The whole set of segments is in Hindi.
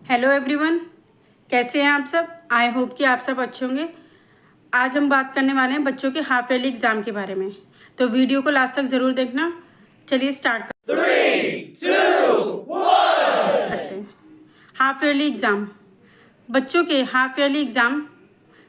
हेलो एवरीवन, कैसे हैं आप सब। आई होप कि आप सब अच्छे होंगे। आज हम बात करने वाले हैं बच्चों के हाफ ईयरली एग्ज़ाम के बारे में, तो वीडियो को लास्ट तक ज़रूर देखना। चलिए स्टार्ट करते हैं। हाफ ईयरली एग्ज़ाम, बच्चों के हाफ ईयरली एग्ज़ाम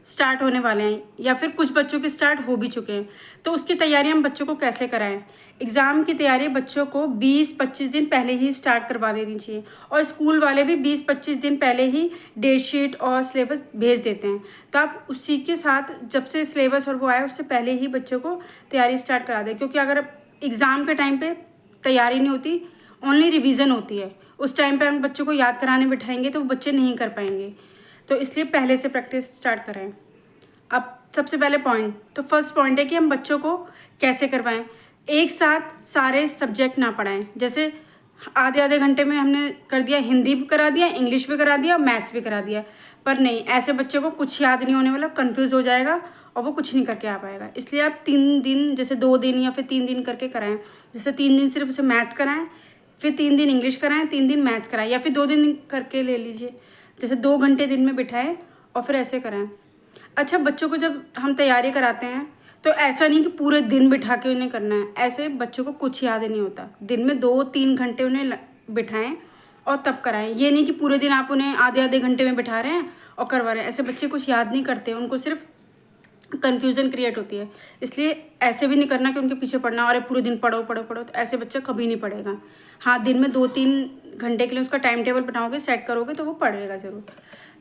स्टार्ट होने वाले हैं या फिर कुछ बच्चों के स्टार्ट हो भी चुके हैं। तो उसकी तैयारी हम बच्चों को कैसे कराएं। एग्ज़ाम की तैयारी बच्चों को 20-25 दिन पहले ही स्टार्ट करवा देनी चाहिए, और स्कूल वाले भी 20-25 दिन पहले ही डेट शीट और सिलेबस भेज देते हैं। तो आप उसी के साथ जब से सिलेबस और वो आए उससे पहले ही बच्चों को तैयारी स्टार्ट करा दें, क्योंकि अगर एग्ज़ाम के टाइम पर तैयारी नहीं होती, ओनली रिविज़न होती है, उस टाइम पर हम बच्चों को याद कराने बिठाएंगे तो वो बच्चे नहीं कर पाएंगे। तो इसलिए पहले से प्रैक्टिस स्टार्ट करें। अब सबसे पहले पॉइंट, तो फर्स्ट पॉइंट है कि हम बच्चों को कैसे करवाएं। एक साथ सारे सब्जेक्ट ना पढ़ाएं। जैसे आधे आधे घंटे में हमने कर दिया, हिंदी भी करा दिया, इंग्लिश भी करा दिया, मैथ्स भी करा दिया, पर नहीं, ऐसे बच्चे को कुछ याद नहीं होने वाला, कंफ्यूज हो जाएगा और वो कुछ नहीं करके आ पाएगा। इसलिए आप 3 दिन, जैसे 2 दिन या फिर 3 दिन करके कराएं। जैसे 3 दिन सिर्फ उसे मैथ्स कराएं, फिर 3 दिन इंग्लिश कराएं, 3 दिन मैथ्स कराएं, या फिर 2 दिन करके ले लीजिए। जैसे 2 घंटे दिन में बिठाएं और फिर ऐसे कराएं। अच्छा, बच्चों को जब हम तैयारी कराते हैं तो ऐसा नहीं कि पूरे दिन बिठा के उन्हें करना है। ऐसे बच्चों को कुछ याद नहीं होता। दिन में 2-3 घंटे उन्हें बिठाएं और तब कराएं। ये नहीं कि पूरे दिन आप उन्हें आधे आधे घंटे में बिठा रहे हैं और करवा रहे हैं। ऐसे बच्चे कुछ याद नहीं करते, उनको सिर्फ कन्फ्यूज़न क्रिएट होती है। इसलिए ऐसे भी नहीं करना कि उनके पीछे पढ़ना और पूरे दिन पढ़ो पढ़ो पढ़ो, तो ऐसे बच्चा कभी नहीं पढ़ेगा। हाँ, दिन में 2-3 घंटे के लिए उसका टाइम टेबल बनाओगे, सेट करोगे तो वो पढ़ेगा ज़रूर।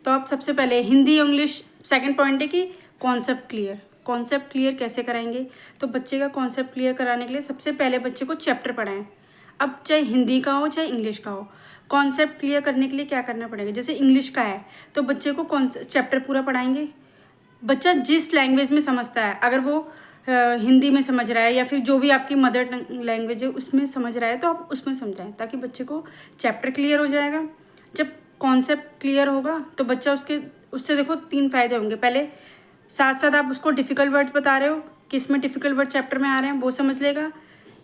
तो आप सबसे पहले हिंदी इंग्लिश, सेकंड पॉइंट है कि कॉन्सेप्ट क्लियर। कॉन्सेप्ट क्लियर कैसे कराएंगे, तो बच्चे का कॉन्सेप्ट क्लियर कराने के लिए सबसे पहले बच्चे को चैप्टर पढ़ाएं। अब चाहे हिंदी का हो चाहे इंग्लिश का हो, कॉन्सेप्ट क्लियर करने के लिए क्या करना पड़ेगा। जैसे इंग्लिश का है तो बच्चे को कौन चैप्टर पूरा पढ़ाएंगे। बच्चा जिस लैंग्वेज में समझता है, अगर वो हिंदी में समझ रहा है या फिर जो भी आपकी मदर टंग लैंग्वेज है उसमें समझ रहा है, तो आप उसमें समझाएं, ताकि बच्चे को चैप्टर क्लियर हो जाएगा। जब कॉन्सेप्ट क्लियर होगा तो बच्चा उससे देखो 3 फ़ायदे होंगे। पहले साथ साथ आप उसको डिफ़िकल्ट वर्ड्स बता रहे हो कि इसमें डिफ़िकल्ट वर्ड चैप्टर में आ रहे हैं, वो समझ लेगा।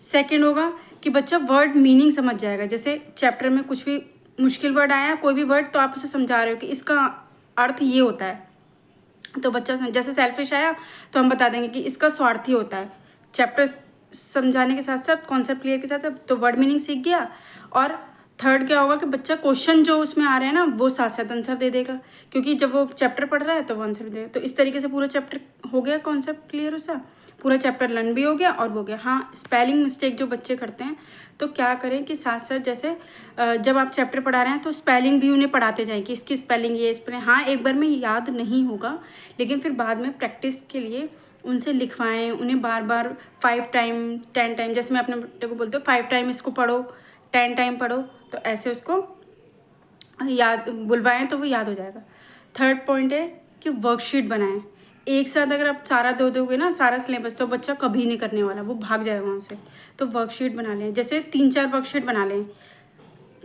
सेकेंड होगा कि बच्चा वर्ड मीनिंग समझ जाएगा। जैसे चैप्टर में कुछ भी मुश्किल वर्ड आया, कोई भी वर्ड, तो आप उसे समझा रहे हो कि इसका अर्थ ये होता है, तो बच्चा जैसे सेल्फिश आया तो हम बता देंगे कि इसका स्वार्थी होता है। चैप्टर समझाने के साथ साथ कॉन्सेप्ट क्लियर के साथ तो वर्ड मीनिंग सीख गया। और थर्ड क्या होगा कि बच्चा क्वेश्चन जो उसमें आ रहे हैं ना वो साथ साथ आंसर दे देगा, क्योंकि जब वो चैप्टर पढ़ रहा है तो वो आंसर भी देगा। तो इस तरीके से पूरा चैप्टर हो गया, कॉन्सेप्ट क्लियर उसका, पूरा चैप्टर लर्न भी हो गया और वो गया। हाँ, स्पेलिंग मिस्टेक जो बच्चे करते हैं तो क्या करें कि साथ साथ जैसे जब आप चैप्टर पढ़ा रहे हैं तो स्पेलिंग भी उन्हें पढ़ाते जाएं कि इसकी स्पेलिंग ये स्पेलिंग। हाँ, एक बार में याद नहीं होगा, लेकिन फिर बाद में प्रैक्टिस के लिए उनसे लिखवाएं, उन्हें बार बार 5 टाइम 10 टाइम, जैसे मैं अपने बेटे को बोलती हूँ 5 टाइम इसको पढ़ो, 10 टाइम पढ़ो, तो ऐसे उसको याद बुलवाएं तो वो याद हो जाएगा। थर्ड पॉइंट है कि वर्कशीट बनाएं। एक साथ अगर आप सारा दोगे ना, सारा सिलेबस, तो बच्चा कभी नहीं करने वाला, वो भाग जाएगा वहाँ से। तो वर्कशीट बना लें, जैसे 3-4 वर्कशीट बना लें।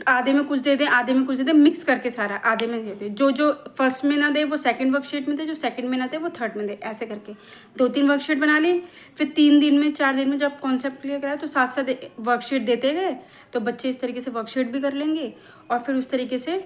आधे में कुछ दे दें, आधे में कुछ दे दें, मिक्स करके सारा आधे में दे दें। जो फर्स्ट में ना दे वो सेकंड वर्कशीट में दे, जो सेकंड में ना दे वो थर्ड में दे, ऐसे करके 2-3 वर्कशीट बना ली। फिर 3 दिन में 4 दिन में जब कॉन्सेप्ट क्लियर कराए तो साथ साथ वर्कशीट देते गए, तो बच्चे इस तरीके से वर्कशीट भी कर लेंगे और फिर उस तरीके से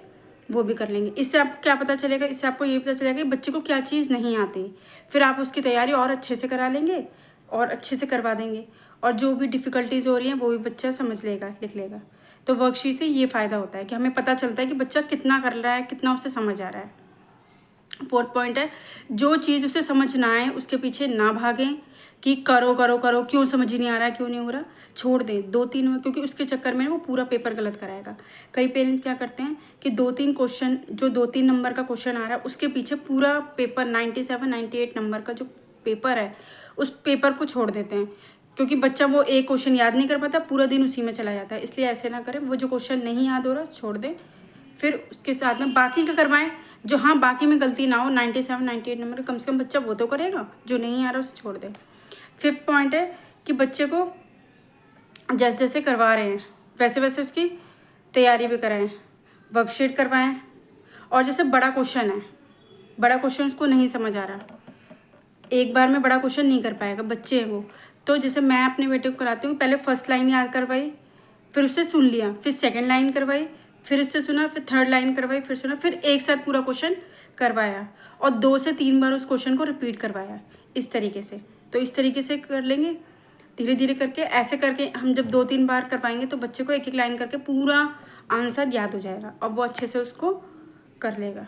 वो भी कर लेंगे। इससे आपको क्या पता चलेगा, इससे आपको ये पता चलेगा कि बच्चे को क्या चीज़ नहीं आती, फिर आप उसकी तैयारी और अच्छे से करा लेंगे और अच्छे से करवा देंगे, और जो भी डिफ़िकल्टीज़ हो रही हैं वो भी बच्चा समझ लेगा, लिख लेगा। तो वर्कशीट से ये फ़ायदा होता है कि हमें पता चलता है कि बच्चा कितना कर रहा है, कितना उसे समझ आ रहा है। फोर्थ पॉइंट है, जो चीज़ उसे समझ ना आए उसके पीछे ना भागें कि करो करो करो, क्यों समझ ही नहीं आ रहा है, क्यों नहीं हो रहा, छोड़ दें 2-3 में, क्योंकि उसके चक्कर में वो पूरा पेपर गलत कराएगा। कई पेरेंट्स क्या करते हैं कि 2-3 क्वेश्चन, जो 2-3 नंबर का क्वेश्चन आ रहा है उसके पीछे पूरा पेपर 97-98 नंबर का जो पेपर है उस पेपर को छोड़ देते हैं, क्योंकि बच्चा वो एक क्वेश्चन याद नहीं कर पाता, पूरा दिन उसी में चला जाता है। इसलिए ऐसे ना करें, वो जो क्वेश्चन नहीं याद हो रहा छोड़ दें, फिर उसके साथ में बाकी का करवाएं। जो हाँ बाकी में गलती ना हो, 97-98 नंबर कम से कम बच्चा वो तो करेगा, जो नहीं आ रहा उसे छोड़ दें। फिफ्थ पॉइंट है कि बच्चे को जैसे जैसे करवा रहे हैं वैसे वैसे उसकी तैयारी भी कराएं, वर्कशीट करवाएं। और जैसे बड़ा क्वेश्चन है, बड़ा क्वेश्चन उसको नहीं समझ आ रहा, एक बार में बड़ा क्वेश्चन नहीं कर पाएगा, बच्चे हैं वो, तो जैसे मैं अपने बेटे को कराती हूँ, पहले फर्स्ट लाइन याद करवाई, फिर उससे सुन लिया, फिर सेकंड लाइन करवाई, फिर उससे सुना, फिर थर्ड लाइन करवाई, फिर सुना, फिर एक साथ पूरा क्वेश्चन करवाया और 2 से 3 बार उस क्वेश्चन को रिपीट करवाया इस तरीके से। तो इस तरीके से कर लेंगे धीरे धीरे करके। ऐसे करके हम जब 2-3 बार करवाएंगे तो बच्चे को एक एक लाइन करके पूरा आंसर याद हो जाएगा और वो अच्छे से उसको कर लेगा।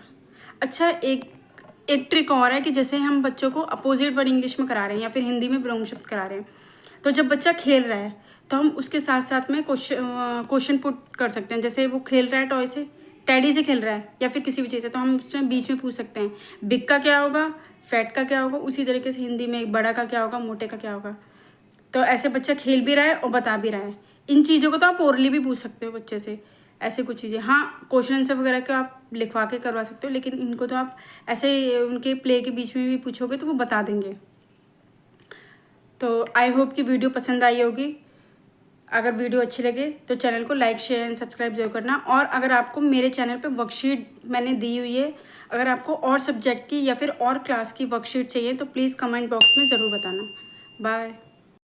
अच्छा, एक ट्रिक और है कि जैसे हम बच्चों को अपोजिट वर्ड इंग्लिश में करा रहे हैं या फिर हिंदी में विलोम शब्द करा रहे हैं, तो जब बच्चा खेल रहा है तो हम उसके साथ साथ में क्वेश्चन पुट कर सकते हैं। जैसे वो खेल रहा है टॉय से, टैडी से खेल रहा है या फिर किसी भी चीज़ से, तो हम उसमें बीच में पूछ सकते हैं बिग का क्या होगा, फैट का क्या होगा। उसी तरीके से हिंदी में बड़ा का क्या होगा, मोटे का क्या होगा। तो ऐसे बच्चा खेल भी रहा है और बता भी रहा है। इन चीज़ों को तो आप ओरली भी पूछ सकते हो बच्चे से, ऐसे कुछ चीज़ें। हाँ, क्वेश्चन आंसर वगैरह को आप लिखवा के करवा सकते हो, लेकिन इनको तो आप ऐसे उनके प्ले के बीच में भी पूछोगे तो वो बता देंगे। तो आई होप कि वीडियो पसंद आई होगी। अगर वीडियो अच्छी लगे तो चैनल को लाइक शेयर एंड सब्सक्राइब जरूर करना। और अगर आपको मेरे चैनल पे वर्कशीट मैंने दी हुई है, अगर आपको और सब्जेक्ट की या फिर और क्लास की वर्कशीट चाहिए तो प्लीज़ कमेंट बॉक्स में ज़रूर बताना। बाय।